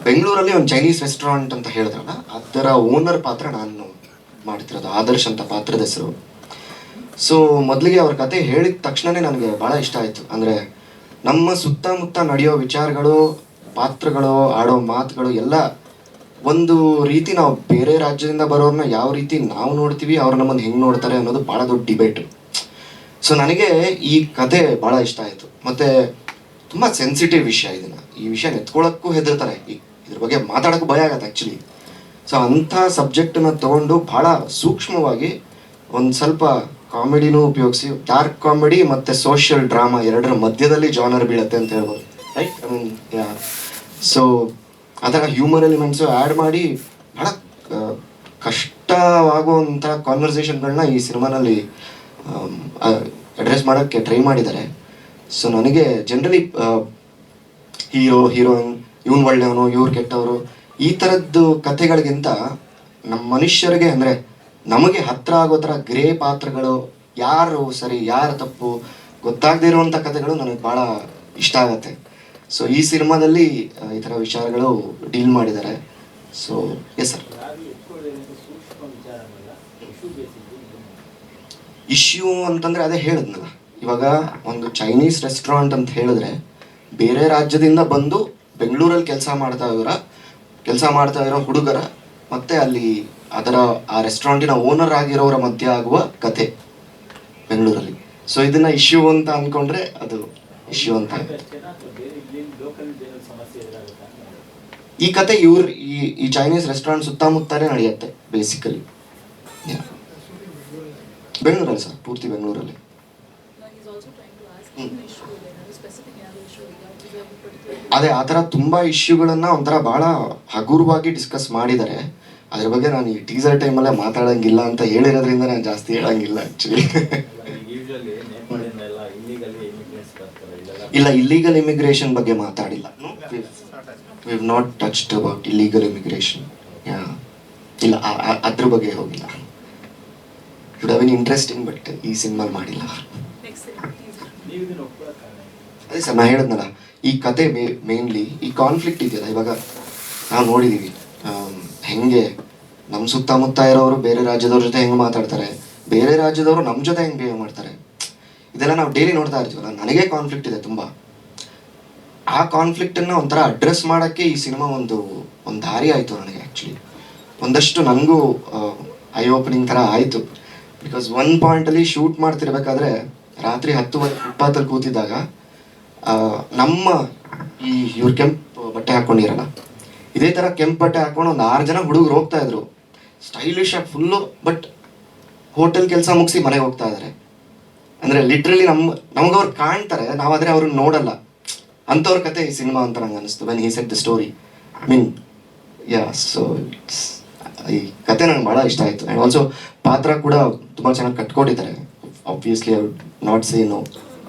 ಬೆಂಗಳೂರಲ್ಲಿ ಒಂದು Chinese restaurant ಅಂತ ಹೇಳಿದ್ರಲ್ಲ, ಅದರ ಓನರ್ ಪಾತ್ರ ನಾನು ಮಾಡ್ತಿರೋದು. ಆದರ್ಶ್ ಅಂತ ಪಾತ್ರದ ಹೆಸರು. ಸೊ ಮೊದಲಿಗೆ ಅವ್ರ ಕತೆ ಹೇಳಿದ ತಕ್ಷಣವೇ ನನಗೆ ಭಾಳ ಇಷ್ಟ ಆಯಿತು. ಅಂದರೆ ನಮ್ಮ ಸುತ್ತಮುತ್ತ ನಡೆಯೋ ವಿಚಾರಗಳು, ಪಾತ್ರಗಳು, ಆಡೋ ಮಾತುಗಳು ಎಲ್ಲ ಒಂದು ರೀತಿ ನಾವು ಬೇರೆ ರಾಜ್ಯದಿಂದ ಬರೋರನ್ನ ಯಾವ ರೀತಿ ನಾವು ನೋಡ್ತೀವಿ, ಅವ್ರು ನಮ್ಮನ್ನು ಹೆಂಗೆ ನೋಡ್ತಾರೆ ಅನ್ನೋದು ಭಾಳ ದೊಡ್ಡ ಡಿಬೇಟು. ಸೊ ನನಗೆ ಈ ಕತೆ ಭಾಳ ಇಷ್ಟ ಆಯಿತು. ಮತ್ತು ತುಂಬ ಸೆನ್ಸಿಟಿವ್ ವಿಷಯ. ಈ ವಿಷಯ ಎತ್ಕೊಳ್ಳೋಕ್ಕೂ ಹೆದರ್ತಾರೆ, ಇದ್ರ ಬಗ್ಗೆ ಮಾತಾಡೋಕ್ಕೂ ಭಯ ಆಗತ್ತೆ ಆ್ಯಕ್ಚುಲಿ. ಸೊ ಅಂಥ ಸಬ್ಜೆಕ್ಟನ್ನ ತೊಗೊಂಡು ಭಾಳ ಸೂಕ್ಷ್ಮವಾಗಿ ಒಂದು ಸ್ವಲ್ಪ ಕಾಮಿಡಿನೂ ಉಪಯೋಗಿಸಿ, ಡಾರ್ಕ್ ಕಾಮಿಡಿ ಮತ್ತು ಸೋಷಿಯಲ್ ಡ್ರಾಮಾ ಎರಡರ ಮಧ್ಯದಲ್ಲಿ ಜಾನರ್ ಬೀಳುತ್ತೆ ಅಂತ ಹೇಳ್ಬೋದು, ರೈಟ್? ಐ ಮೀನ್ ಸೊ ಆ ಥರ ಹ್ಯೂಮರ್ ಎಲಿಮೆಂಟ್ಸು ಆ್ಯಡ್ ಮಾಡಿ ಭಾಳ ಕಷ್ಟವಾಗುವಂಥ ಕಾನ್ವರ್ಸೇಷನ್ಗಳನ್ನ ಈ ಸಿನಿಮಾನಲ್ಲಿ ಅಡ್ರೆಸ್ ಮಾಡೋಕ್ಕೆ ಟ್ರೈ ಮಾಡಿದ್ದಾರೆ. ಸೊ ನನಗೆ ಜನರಲಿ ಹೀರೋಯಿನ್ ಇವ್ನು ಒಳ್ಳೆಯವನು, ಇವ್ರು ಕೆಟ್ಟವರು, ಈ ಥರದ್ದು ಕಥೆಗಳಿಗಿಂತ ನಮ್ಮ ಮನುಷ್ಯರಿಗೆ ಅಂದರೆ ನಮಗೆ ಹತ್ರ ಆಗೋ ಥರ ಗ್ರೇ ಪಾತ್ರಗಳು, ಯಾರು ಸರಿ ಯಾರು ತಪ್ಪು ಗೊತ್ತಾಗದೇ ಇರುವಂಥ ಕಥೆಗಳು ನನಗೆ ಭಾಳ ಇಷ್ಟ ಆಗುತ್ತೆ. ಸೊ ಈ ಸಿನಿಮಾದಲ್ಲಿ ಈ ಥರ ವಿಚಾರಗಳು ಡೀಲ್ ಮಾಡಿದ್ದಾರೆ. ಸೊ ಎಸ್ ಸರ್, ಇಶ್ಯೂ ಅಂತಂದರೆ ಅದೇ ಹೇಳಿದ್ನಲ್ಲ, ಇವಾಗ ಒಂದು ಚೈನೀಸ್ ರೆಸ್ಟೋರೆಂಟ್ ಅಂತ ಹೇಳಿದ್ರೆ ಬೇರೆ ರಾಜ್ಯದಿಂದ ಬಂದು ಬೆಂಗಳೂರಲ್ಲಿ ಕೆಲಸ ಮಾಡ್ತಾ ಇರೋ ಹುಡುಗರ ಮತ್ತು ಅಲ್ಲಿ ಆ ರೆಸ್ಟೋರೆಂಟಿನ ಓನರ್ ಆಗಿರೋರ ಮಧ್ಯೆ ಆಗುವ ಕತೆ ಬೆಂಗಳೂರಲ್ಲಿ. ಸೊ ಇದನ್ನ ಇಶ್ಯೂ ಅಂತ ಅಂದ್ಕೊಂಡ್ರೆ ಅದು ಇಶ್ಯೂ ಅಂತ. ಈ ಕತೆ ಈ ಚೈನೀಸ್ ರೆಸ್ಟೋರೆಂಟ್ ಸುತ್ತಮುತ್ತಲೇ ನಡೆಯುತ್ತೆ ಬೇಸಿಕಲಿ. ಬೆಂಗಳೂರಲ್ಲಿ ಸರ್, ಪೂರ್ತಿ ಬೆಂಗಳೂರಲ್ಲಿ. ಅದೇ ಆ ಥರ ತುಂಬ ಇಶ್ಯೂಗಳನ್ನು ಒಂಥರ ಭಾಳ ಹಗುರವಾಗಿ ಡಿಸ್ಕಸ್ ಮಾಡಿದ್ದಾರೆ. ಅದ್ರ ಬಗ್ಗೆ ನಾನು ಈ ಟೀಸರ್ ಟೈಮಲ್ಲೇ ಮಾತಾಡೋಂಗಿಲ್ಲ ಅಂತ ಹೇಳಿರೋದ್ರಿಂದ ನಾನು ಜಾಸ್ತಿ ಹೇಳೋಂಗಿಲ್ಲ ಆ್ಯಕ್ಚುಲಿ. ಇಲ್ಲ, ಇಲ್ಲೀಗಲ್ ಇಮಿಗ್ರೇಷನ್ ಬಗ್ಗೆ ಮಾತಾಡಿಲ್ಲ. We have not touched about illegal immigration. ಇಲ್ಲ, ಅದ್ರ ಬಗ್ಗೆ ಹೋಗಿಲ್ಲ. Should have been interesting, but ಈ ಸಿನಿಮಾ ಮಾಡಿಲ್ಲ. ಅದೇ ಸರ್, ನಾ ಹೇಳಿದ್ನಲ್ಲ, ಈ ಕತೆ ಮೇನ್ಲಿ ಈ ಕಾನ್ಫ್ಲಿಕ್ಟ್ ಇದೆಯಲ್ಲ, ಇವಾಗ ನಾವು ನೋಡಿದ್ದೀವಿ ಹೆಂಗೆ ನಮ್ಮ ಸುತ್ತಮುತ್ತ ಇರೋರು ಬೇರೆ ರಾಜ್ಯದವ್ರ ಜೊತೆ ಹೆಂಗೆ ಮಾತಾಡ್ತಾರೆ, ಬೇರೆ ರಾಜ್ಯದವರು ನಮ್ಮ ಜೊತೆ ಹೆಂಗೆ ಬಿಹೇವ್ ಮಾಡ್ತಾರೆ, ಇದೆಲ್ಲ ನಾವು ಡೈಲಿ ನೋಡ್ತಾ ಇರ್ತೀವಲ್ಲ. ನನಗೆ ಕಾನ್ಫ್ಲಿಕ್ಟ್ ಇದೆ ತುಂಬ. ಆ ಕಾನ್ಫ್ಲಿಕ್ಟನ್ನು ಒಂಥರ ಅಡ್ರೆಸ್ ಮಾಡೋಕ್ಕೆ ಈ ಸಿನಿಮಾ ಒಂದು ದಾರಿ ಆಯಿತು ನನಗೆ ಆ್ಯಕ್ಚುಲಿ. ಒಂದಷ್ಟು ನನಗೂ ಐ ಓಪನಿಂಗ್ ಥರ ಆಯಿತು. ಬಿಕಾಸ್ ಒಂದು ಪಾಯಿಂಟಲ್ಲಿ ಶೂಟ್ ಮಾಡ್ತಿರ್ಬೇಕಾದ್ರೆ ರಾತ್ರಿ 10:20 ಕೂತಿದ್ದಾಗ ನಮ್ಮ ಇವ್ರು ಕೆಂಪು ಬಟ್ಟೆ ಹಾಕ್ಕೊಂಡಿರಲ್ಲ, ಇದೇ ಥರ ಕೆಂಪು ಬಟ್ಟೆ ಹಾಕ್ಕೊಂಡು ಒಂದು 6 ಜನ ಹುಡುಗರು ಹೋಗ್ತಾ ಇದ್ರು, ಸ್ಟೈಲಿಶ್ ಆಗಿ ಫುಲ್ಲು. ಬಟ್ ಹೋಟೆಲ್ ಕೆಲಸ ಮುಗಿಸಿ ಮನೆಗೆ ಹೋಗ್ತಾ ಇದ್ದಾರೆ. ಅಂದರೆ ಲಿಟ್ರಲಿ ನಮ್ಗೆ ಅವ್ರು ಕಾಣ್ತಾರೆ, ನಾವಾದರೆ ಅವ್ರನ್ನ ನೋಡಲ್ಲ. ಅಂಥವ್ರ ಕತೆ ಈ ಸಿನಿಮಾ ಅಂತ ನಂಗೆ ಅನಿಸ್ತು when he said the story. Mean so ಈ ಕತೆ ನಂಗೆ ಭಾಳ ಇಷ್ಟ ಆಯಿತು. ಆ್ಯಂಡ್ ಆಲ್ಸೋ ಪಾತ್ರ ಕೂಡ ತುಂಬ ಚೆನ್ನಾಗಿ ಕಟ್ಕೊಟ್ಟಿದ್ದಾರೆ. Obviously I would not say no.